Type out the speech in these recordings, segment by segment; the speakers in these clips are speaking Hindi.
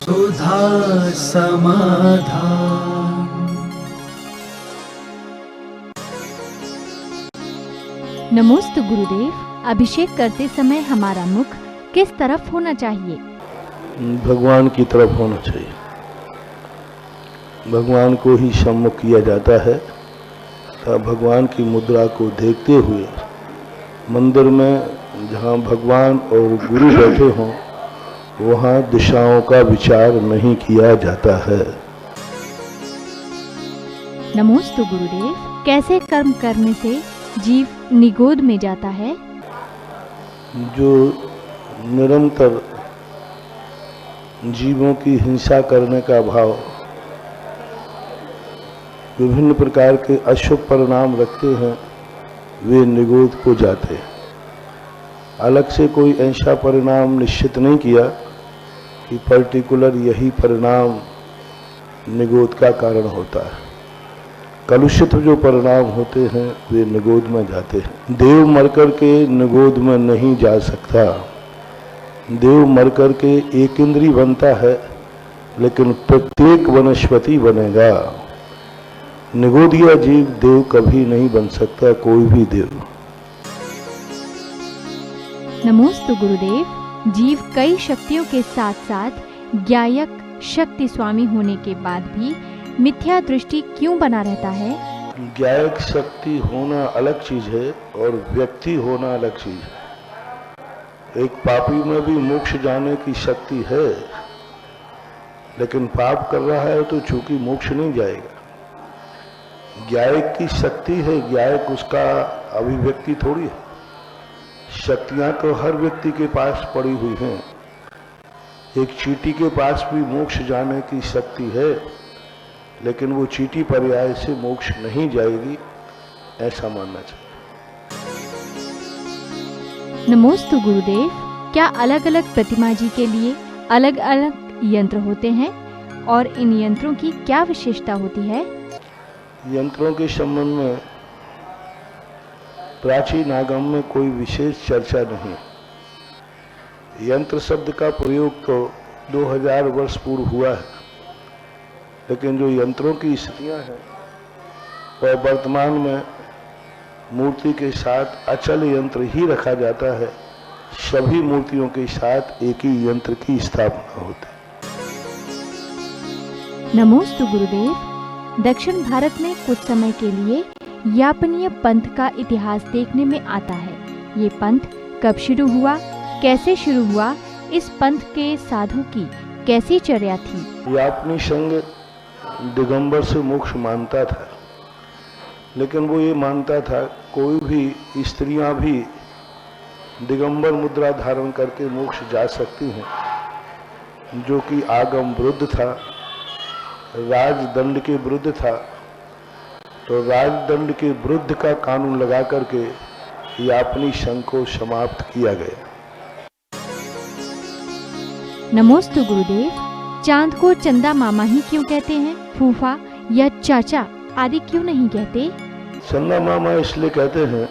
सुधा समाधान। नमोस्तु गुरुदेव। अभिषेक करते समय हमारा मुख किस तरफ होना चाहिए? भगवान की तरफ होना चाहिए। भगवान को ही सम्मुख किया जाता है। भगवान की मुद्रा को देखते हुए मंदिर में जहाँ भगवान और गुरु बैठे हों वहाँ दिशाओं का विचार नहीं किया जाता है। नमोस्तु गुरुदेव। कैसे कर्म करने से जीव निगोद में जाता है? जो निरंतर जीवों की हिंसा करने का भाव, विभिन्न प्रकार के अशुभ परिणाम रखते हैं, वे निगोद को जाते हैं। अलग से कोई ऐसा परिणाम निश्चित नहीं किया कि पर्टिकुलर यही परिणाम निगोद का कारण होता है। कलुषित जो परिणाम होते हैं वे निगोद में जाते हैं। देव मरकर के निगोद में नहीं जा सकता। देव मरकर के एक इंद्री बनता है लेकिन प्रत्येक वनस्पति बनेगा। निगोदिया जीव देव कभी नहीं बन सकता, कोई भी देव। नमोस्तु गुरुदेव। जीव कई शक्तियों के साथ साथ ज्ञायक शक्ति स्वामी होने के बाद भी मिथ्या दृष्टि क्यों बना रहता है? ज्ञायक शक्ति होना अलग चीज है और व्यक्ति होना अलग चीज है। एक पापी में भी मोक्ष जाने की शक्ति है, लेकिन पाप कर रहा है तो चूंकि मोक्ष नहीं जाएगा। ज्ञायक की शक्ति है, ज्ञायक उसका अभिव्यक्ति थोड़ी है। शक्तियां तो हर व्यक्ति के पास पड़ी हुई हैं। एक चींटी के पास भी मोक्ष जाने की शक्ति है, लेकिन वो चींटी पर्याय से मोक्ष नहीं जाएगी, ऐसा मानना चाहिए। नमोस्तु गुरुदेव। क्या अलग अलग प्रतिमा जी के लिए अलग अलग यंत्र होते हैं और इन यंत्रों की क्या विशेषता होती है? यंत्रों के संबंध में प्राचीन आगम में कोई विशेष चर्चा नहीं। यंत्र शब्द का प्रयोग तो 2000 वर्ष पूर्व हुआ है, लेकिन जो यंत्रों की स्थितियां हैं वह वर्तमान में मूर्ति के साथ अचल यंत्र ही रखा जाता है। सभी मूर्तियों के साथ एक ही यंत्र की स्थापना होती है। नमोस्तु गुरुदेव। दक्षिण भारत में कुछ समय के लिए यापनीय पंथ का इतिहास देखने में आता है। ये पंथ कब शुरू हुआ, कैसे शुरू हुआ, इस पंथ के साधु की कैसी चर्या थी? यापनी संघ दिगंबर से मोक्ष मानता था, लेकिन वो ये मानता था कोई भी स्त्रियां भी दिगंबर मुद्रा धारण करके मोक्ष जा सकती हैं, जो कि आगम विरुद्ध था, राजदंड के विरुद्ध था। तो राजदंड के विरुद्ध का कानून लगा करके यापनी संघ को समाप्त किया गया। नमोस्तु गुरुदेव। चांद को चंदा मामा ही क्यों कहते हैं? फूफा या चाचा आदि क्यों नहीं कहते? चंदा मामा इसलिए कहते हैं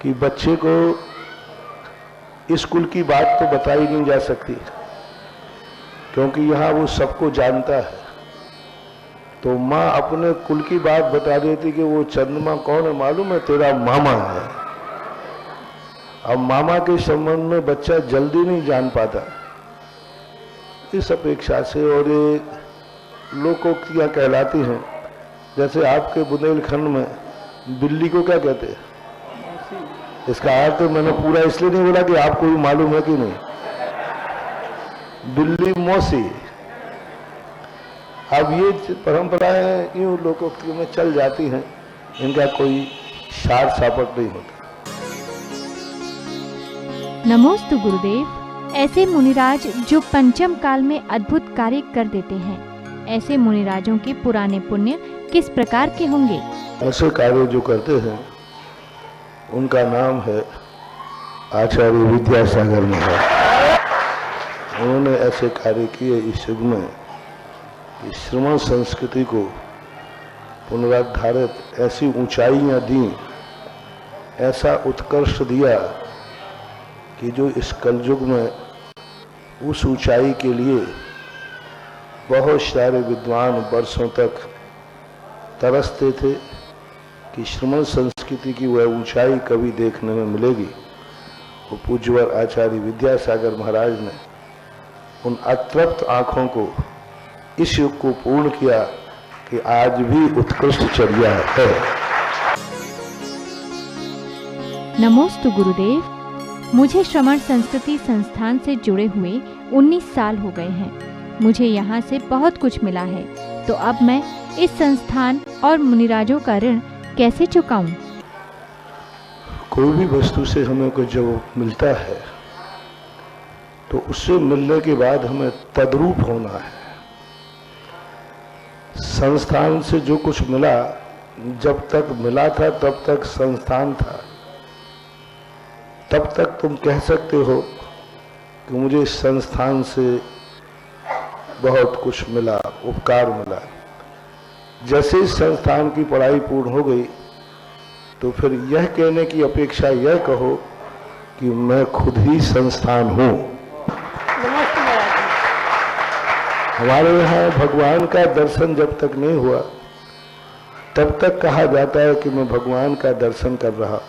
कि बच्चे को स्कूल की बात तो बताई नहीं जा सकती, क्योंकि यहाँ वो सबको जानता है। तो माँ अपने कुल की बात बता देती कि वो चंद्रमा कौन है मालूम है, तेरा मामा है। अब मामा के संबंध में बच्चा जल्दी नहीं जान पाता, इस अपेक्षा से। और ये लोकोक्तियाँ कहलाती हैं। जैसे आपके बुंदेलखंड में बिल्ली को क्या कहते हैं? इसका अर्थ तो मैंने पूरा इसलिए नहीं बोला कि आपको भी मालूम है कि नहीं। बिल्ली मौसी। अब ये परंपराएं यूं लोकोक्तियों में चल जाती हैं, इनका कोई सार सापट नहीं होता। नमोस्तु गुरुदेव। ऐसे मुनिराज जो पंचम काल में अद्भुत कार्य कर देते हैं, ऐसे मुनिराजों के पुराने पुण्य किस प्रकार के होंगे? ऐसे कार्य जो करते हैं उनका नाम है आचार्य विद्यासागर महाराज। उन्होंने ऐसे कार्य किए इस युग में कि श्रमण संस्कृति को पुनरुद्धारित, ऐसी ऊंचाइयां दी, ऐसा उत्कर्ष दिया कि जो इस कलयुग में उस ऊंचाई के लिए बहुत सारे विद्वान वर्षों तक तरसते थे कि श्रमण संस्कृति की वह ऊंचाई कभी देखने में मिलेगी। वो पूज्यवर आचार्य विद्यासागर महाराज ने उन अतृप्त आंखों को इस युग को पूर्ण किया कि आज भी उत्कृष्ट चर्या है। नमोस्तु गुरुदेव। मुझे श्रमण संस्कृति संस्थान से जुड़े हुए 19 साल हो गए हैं। मुझे यहाँ से बहुत कुछ मिला है, तो अब मैं इस संस्थान और मुनिराजों का ऋण कैसे चुकाऊं? कोई भी वस्तु से हमें कुछ जब मिलता है तो उससे मिलने के बाद हमें तद्रूप होना है। संस्थान से जो कुछ मिला, जब तक मिला था तब तक संस्थान था, तब तक तुम कह सकते हो कि मुझे संस्थान से बहुत कुछ मिला, उपकार मिला। जैसे इस संस्थान की पढ़ाई पूर्ण हो गई तो फिर यह कहने की अपेक्षा यह कहो कि मैं खुद ही संस्थान हूं। हमारे यहाँ भगवान का दर्शन जब तक नहीं हुआ तब तक कहा जाता है कि मैं भगवान का दर्शन कर रहा।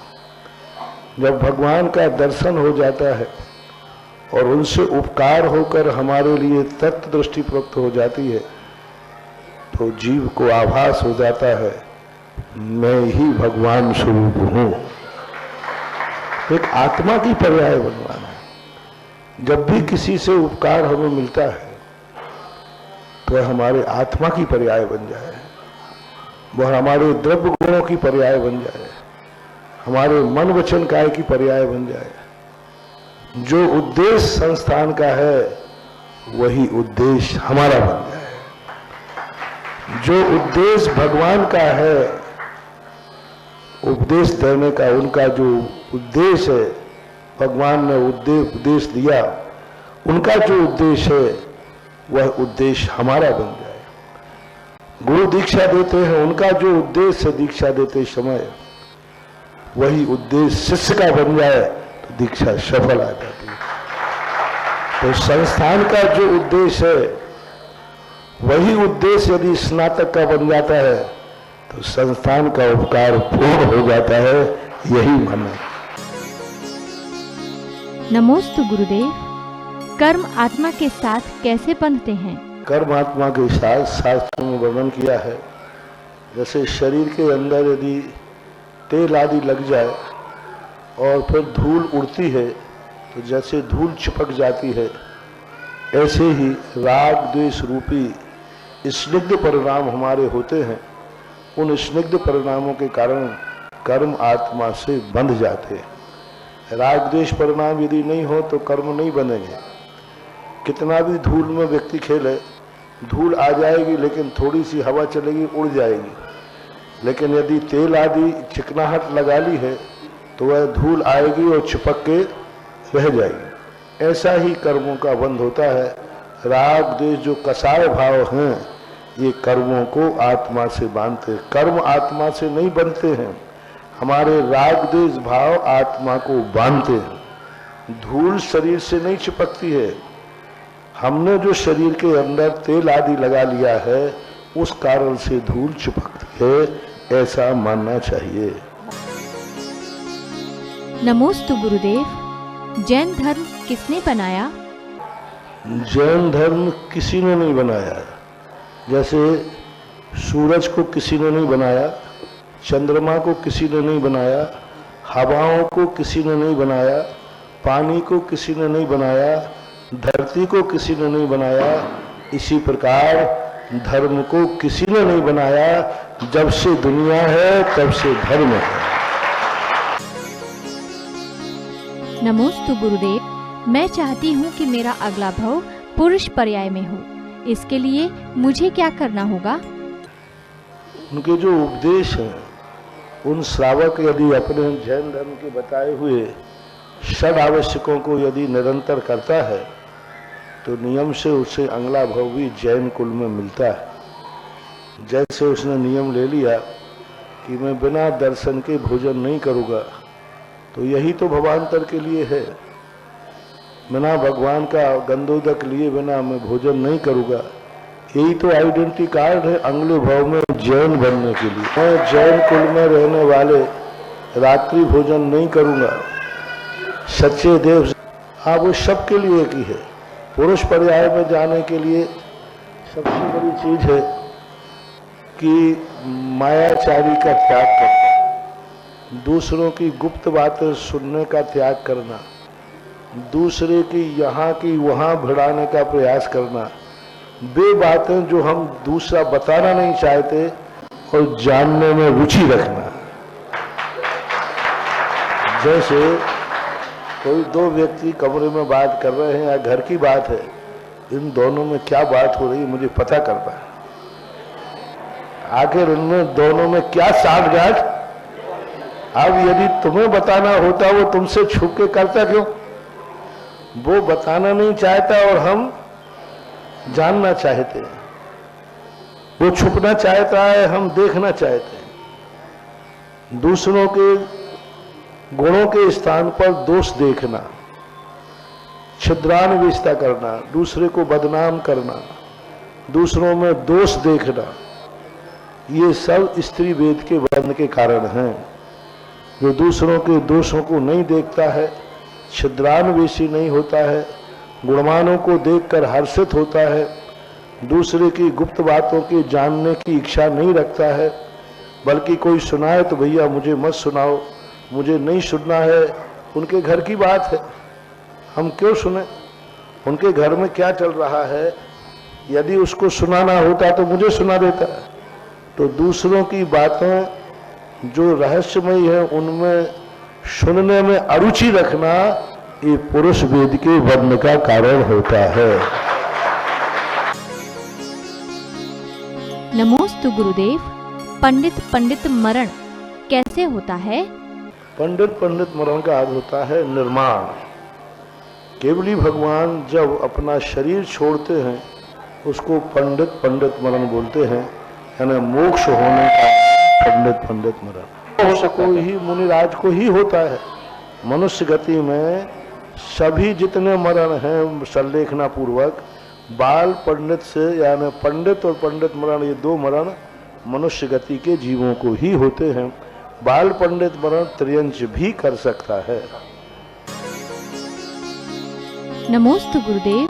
जब भगवान का दर्शन हो जाता है और उनसे उपकार होकर हमारे लिए तत्व दृष्टि प्राप्त हो जाती है तो जीव को आभास हो जाता है मैं ही भगवान स्वरूप हूं। एक आत्मा की पर्याय बनवाना है। जब भी किसी से उपकार हमें मिलता है तो वह हमारे आत्मा की पर्याय बन जाए, वह हमारे द्रव्य गुणों की पर्याय बन जाए, हमारे मन वचन काय की पर्याय बन जाए। जो उद्देश्य संस्थान का है वही उद्देश्य हमारा बन जाए। जो उद्देश्य भगवान का है, उपदेश देने का उनका जो उद्देश्य है, भगवान ने उपदेश दिया, उनका जो उद्देश्य है वह उद्देश्य हमारा बन जाए। गुरु दीक्षा देते हैं, उनका जो उद्देश्य है दीक्षा देते समय वही उद्देश्य शिष्य का बन जाए तो दीक्षा सफल आ जाती है। तो संस्थान का जो उद्देश्य है वही उद्देश्य यदि स्नातक का बन जाता है तो संस्थान का उपकार पूर्ण हो जाता है। यही मानना। नमोस्तु गुरुदेव। कर्म आत्मा के साथ कैसे बंधते हैं? कर्म आत्मा के साथ शास्त्रों में वर्णन किया है। जैसे शरीर के अंदर यदि तेल आदि लग जाए और फिर धूल उड़ती है तो जैसे धूल चिपक जाती है, ऐसे ही राग द्वेष रूपी स्निग्ध परिणाम हमारे होते हैं। उन स्निग्ध परिणामों के कारण कर्म आत्मा से बंध जाते हैं। राग द्वेष परिणाम यदि नहीं हो तो कर्म नहीं बनेंगे। कितना भी धूल में व्यक्ति खेले, धूल आ जाएगी लेकिन थोड़ी सी हवा चलेगी उड़ जाएगी। लेकिन यदि तेल आदि चिकनाहट लगा ली है तो वह धूल आएगी और चिपक के रह जाएगी। ऐसा ही कर्मों का बंध होता है। राग द्वेष जो कसाय भाव हैं ये कर्मों को आत्मा से बांधते। कर्म आत्मा से नहीं बनते हैं, हमारे राग द्वेष भाव आत्मा को बांधते हैं। धूल शरीर से नहीं चिपकती है, हमने जो शरीर के अंदर तेल आदि लगा लिया है उस कारण से धूल चिपकती है, ऐसा मानना चाहिए। नमोस्तु गुरुदेव। जैन धर्म किसने बनाया? जैन धर्म किसी ने नहीं बनाया। जैसे सूरज को किसी ने नहीं बनाया, चंद्रमा को किसी ने नहीं बनाया, हवाओं को किसी ने नहीं बनाया, पानी को किसी ने नहीं बनाया, धरती को किसी ने नहीं बनाया, इसी प्रकार धर्म को किसी ने नहीं बनाया। जब से दुनिया है तब से धर्म है। नमोस्तु गुरुदेव। मैं चाहती हूँ कि मेरा अगला भव पुरुष पर्याय में हो, इसके लिए मुझे क्या करना होगा? उनके जो उपदेश हैं, उन श्रावक यदि अपने जैन धर्म के बताए हुए षड आवश्यकों को यदि निरंतर करता है तो नियम से उसे अगला भव भी जैन कुल में मिलता है। जैसे उसने नियम ले लिया कि मैं बिना दर्शन के भोजन नहीं करूँगा, तो यही तो भवांतर के लिए है। बिना भगवान का गंधोदक लिए बिना मैं भोजन नहीं करूँगा। यही तो आइडेंटिटी कार्ड है अगले भाव में जैन बनने के लिए। मैं जैन कुल में रहने वाले रात्रि भोजन नहीं करूँगा। सच्चे देव हाँ वो सबके लिए एक ही है। पुरुष पर्याय में जाने के लिए सबसे बड़ी चीज है कि मायाचारी का त्याग करना, दूसरों की गुप्त बातें सुनने का त्याग करना, दूसरे की यहाँ की वहाँ भिड़ाने का प्रयास करना, वे बातें जो हम दूसरा बताना नहीं चाहते और जानने में रुचि रखना। जैसे कोई दो व्यक्ति कमरे में बात कर रहे हैं या घर की बात है, इन दोनों में क्या बात हो रही है मुझे पता करना है। आखिर इनमें दोनों में क्या साठगांठ। अब यदि तुम्हें बताना होता वो तुमसे छुप के करता क्यों? वो बताना नहीं चाहता और हम जानना चाहते हैं। वो छुपना चाहता है, हम देखना चाहते हैं। दूसरों के गुणों के स्थान पर दोष देखना, छिद्रान्वेषता करना, दूसरे को बदनाम करना, दूसरों में दोष देखना, ये सब स्त्री वेद के वर्ण के कारण हैं। जो दूसरों के दोषों को नहीं देखता है, छिद्रान्वेषी नहीं होता है, गुणवानों को देखकर हर्षित होता है, दूसरे की गुप्त बातों की जानने की इच्छा नहीं रखता है, बल्कि कोई सुनाए तो भैया मुझे मत सुनाओ, मुझे नहीं सुनना है, उनके घर की बात है, हम क्यों सुने? उनके घर में क्या चल रहा है, यदि उसको सुनाना होता तो मुझे सुना देता है। तो दूसरों की बातें जो रहस्यमयी है उनमें सुनने में अरुचि रखना, ये पुरुष वेद के वर्ण का कारण होता है। नमोस्तु गुरुदेव। पंडित मरण कैसे होता है? पंडित मरण का अर्थ होता है निर्माण। केवली भगवान जब अपना शरीर छोड़ते हैं उसको पंडित मरण बोलते हैं, यानी मोक्ष होने का पंडित मरण। मोक्ष को ही मुनिराज को ही होता है। मनुष्य गति में सभी जितने मरण हैं संलेखना पूर्वक बाल पंडित से, यानी पंडित और पंडित मरण, ये दो मरण मनुष्य गति के जीवों को ही होते हैं। बाल पंडित मरण त्रियंच भी कर सकता है। नमोस्तु गुरुदेव।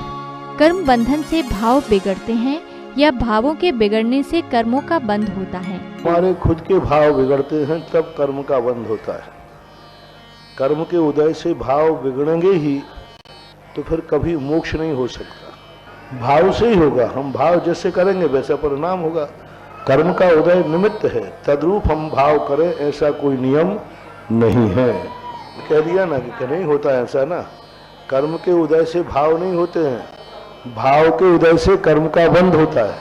कर्म बंधन से भाव बिगड़ते हैं या भावों के बिगड़ने से कर्मों का बंध होता है? हमारे खुद के भाव बिगड़ते हैं तब कर्म का बंध होता है। कर्म के उदय से भाव बिगड़ेंगे ही तो फिर कभी मोक्ष नहीं हो सकता। भाव से ही होगा। हम भाव जैसे करेंगे वैसा परिणाम होगा। कर्म का उदय निमित्त है, तद्रूप हम भाव करें ऐसा कोई नियम नहीं है। कह दिया ना कि नहीं होता ऐसा ना। कर्म के उदय से भाव नहीं होते हैं, भाव के उदय से कर्म का बंध होता है।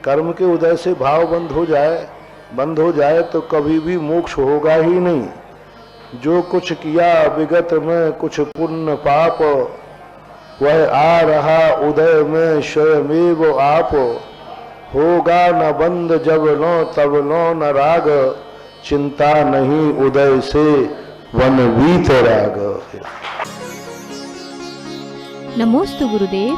कर्म के उदय से भाव बंद हो जाए तो कभी भी मोक्ष होगा ही नहीं। जो कुछ किया विगत में कुछ पुण्य पाप, वह आ रहा उदय में स्वयमेव आप। होगा न बंद जब लो तब लो न राग, चिंता नहीं उदय से वन वीत राग। नमोस्तु गुरुदेव।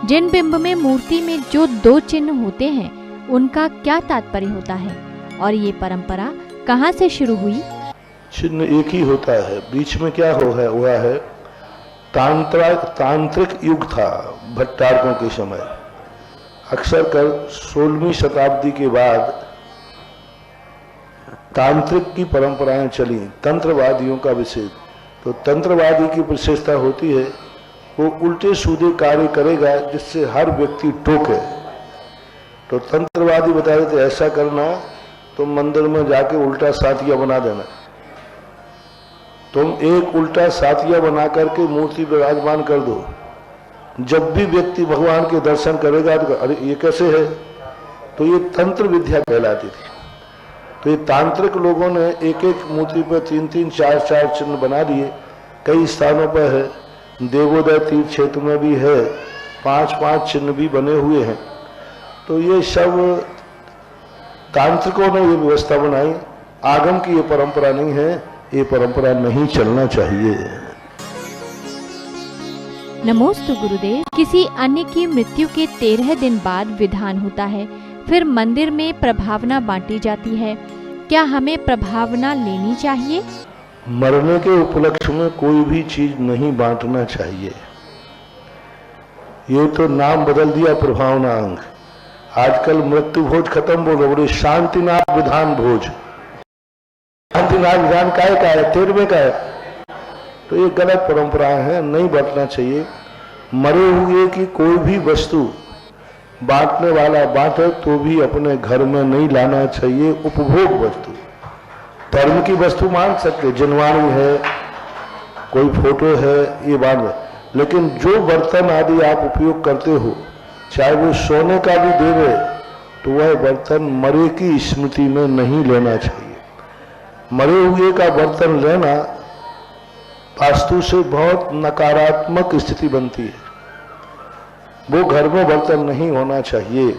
जिन बिंब में मूर्ति में जो दो चिन्ह होते हैं उनका क्या तात्पर्य होता है और ये परंपरा कहाँ से शुरू हुई? चिन्ह एक ही होता है। बीच में क्या हुआ है, तांत्रिक युग था भट्टारकों के समय। अक्सर कर 16वीं शताब्दी के बाद तांत्रिक की परंपराएं चली, तंत्रवादियों का विशेष। तो तंत्रवादी की विशेषता होती है वो उल्टे सीधे कार्य करेगा जिससे हर व्यक्ति टोके। तो तंत्रवादी बता रहे थे ऐसा करना, तुम मंदिर में जाके उल्टा साथिया बना देना। तुम एक उल्टा साथिया बना करके मूर्ति विराजमान कर दो। जब भी व्यक्ति भगवान के दर्शन करेगा तो अरे ये कैसे है, तो ये तंत्र विद्या कहलाती थी। तो ये तांत्रिक लोगों ने एक एक मूर्ति पर 3-3, 4-4 चिन्ह बना दिए। कई स्थानों पर है, देवोदय तीर्थ क्षेत्र में भी है, 5-5 चिन्ह भी बने हुए हैं। तो ये सब तांत्रिकों ने ये व्यवस्था बनाई। आगम की ये परंपरा नहीं है, ये परंपरा नहीं चलना चाहिए। नमोस्तु गुरुदेव। किसी अन्य की मृत्यु के 13 दिन बाद विधान होता है, फिर मंदिर में प्रभावना बांटी जाती है। क्या हमें प्रभावना लेनी चाहिए? मरने के उपलक्ष्य में कोई भी चीज नहीं बांटना चाहिए। ये तो नाम बदल दिया प्रभावना अंग। आजकल मृत्यु भोज खत्म बोल रहे, बोले शांतिनाथ विधान भोज। शांतिनाथ विधान का है 13वें का है, तो ये गलत परंपरा है, नहीं बांटना चाहिए। मरे हुए की कोई भी वस्तु बांटने वाला बांटे तो भी अपने घर में नहीं लाना चाहिए। उपभोग वस्तु, धर्म की वस्तु मान सकते, जनवाणी है, कोई फोटो है, ये बांध, लेकिन जो बर्तन आदि आप उपयोग करते हो, चाहे वो सोने का भी देवे, तो वह बर्तन मरे की स्मृति में नहीं लेना चाहिए। मरे हुए का बर्तन लेना वास्तु से बहुत नकारात्मक स्थिति बनती है। वो घर में बर्तन नहीं होना चाहिए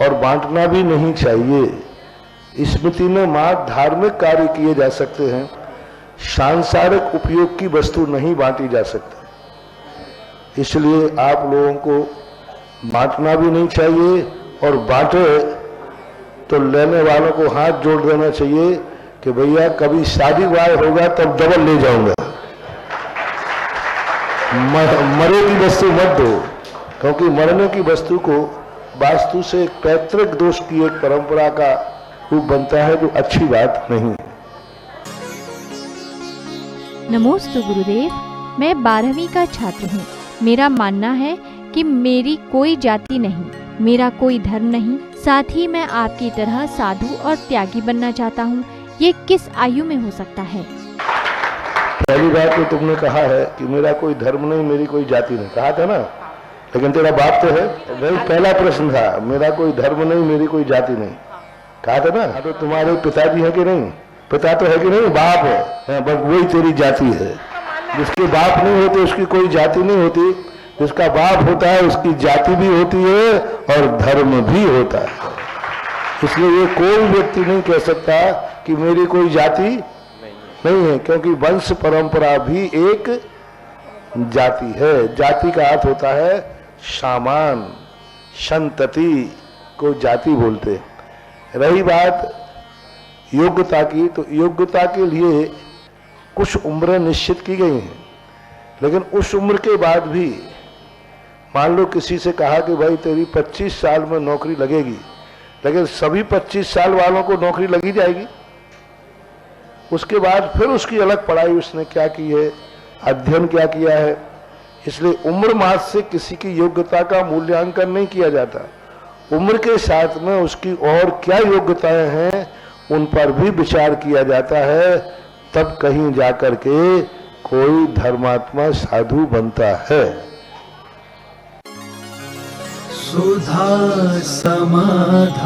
और बांटना भी नहीं चाहिए। स्मृति में मात्र धार्मिक कार्य किए जा सकते हैं, सांसारिक उपयोग की वस्तु नहीं बांटी जा सकती। इसलिए आप लोगों को बांटना भी नहीं चाहिए, और बांटे तो लेने वालों को हाथ जोड़ देना चाहिए कि भैया कभी शादी विवाह होगा तब डबल ले जाऊंगा, मरे की वस्तु मत दो। क्योंकि मरने की वस्तु को वास्तु से एक पैतृक दोष की एक परंपरा का रूप बनता है, जो अच्छी बात नहीं है। नमोस्तु गुरुदेव। मैं 12वीं का छात्र हूँ। मेरा मानना है कि मेरी कोई जाति नहीं, मेरा कोई धर्म नहीं, साथ ही मैं आपकी तरह साधु और त्यागी बनना चाहता हूँ। ये किस आयु में हो सकता है? पहली बात तो तुमने कहा है कि मेरा कोई धर्म नहीं, मेरी कोई जाति नहीं, कहा था ना, लेकिन तेरा बाप तो है नहीं। पहला प्रश्न था मेरा कोई धर्म नहीं, मेरी कोई जाति नहीं, कहा था ना। तो तुम्हारे पिताजी है कि नहीं? पिता तो है कि नहीं? बाप है, बस वही तेरी जाति है। जिसके बाप नहीं होते उसकी कोई जाति नहीं होती, जिसका बाप होता है उसकी जाति भी होती है और धर्म भी होता है। इसलिए ये कोई व्यक्ति नहीं कह सकता कि मेरी कोई जाति नहीं है, क्योंकि वंश परंपरा भी एक जाति है। जाति का अर्थ होता है सामान, संतति को जाति बोलते। रही बात योग्यता की, तो योग्यता के लिए कुछ उम्रें निश्चित की गई हैं, लेकिन उस उम्र के बाद भी मान लो किसी से कहा कि भाई तेरी 25 साल में नौकरी लगेगी, लेकिन सभी 25 साल वालों को नौकरी लगी जाएगी। उसके बाद फिर उसकी अलग पढ़ाई उसने क्या की है, अध्ययन क्या किया है। इसलिए उम्र मात्र से किसी की योग्यता का मूल्यांकन नहीं किया जाता। उम्र के साथ में उसकी और क्या योग्यताएं हैं उन पर भी विचार किया जाता है, तब कहीं जाकर के कोई धर्मात्मा साधु बनता है। सुधा समाधान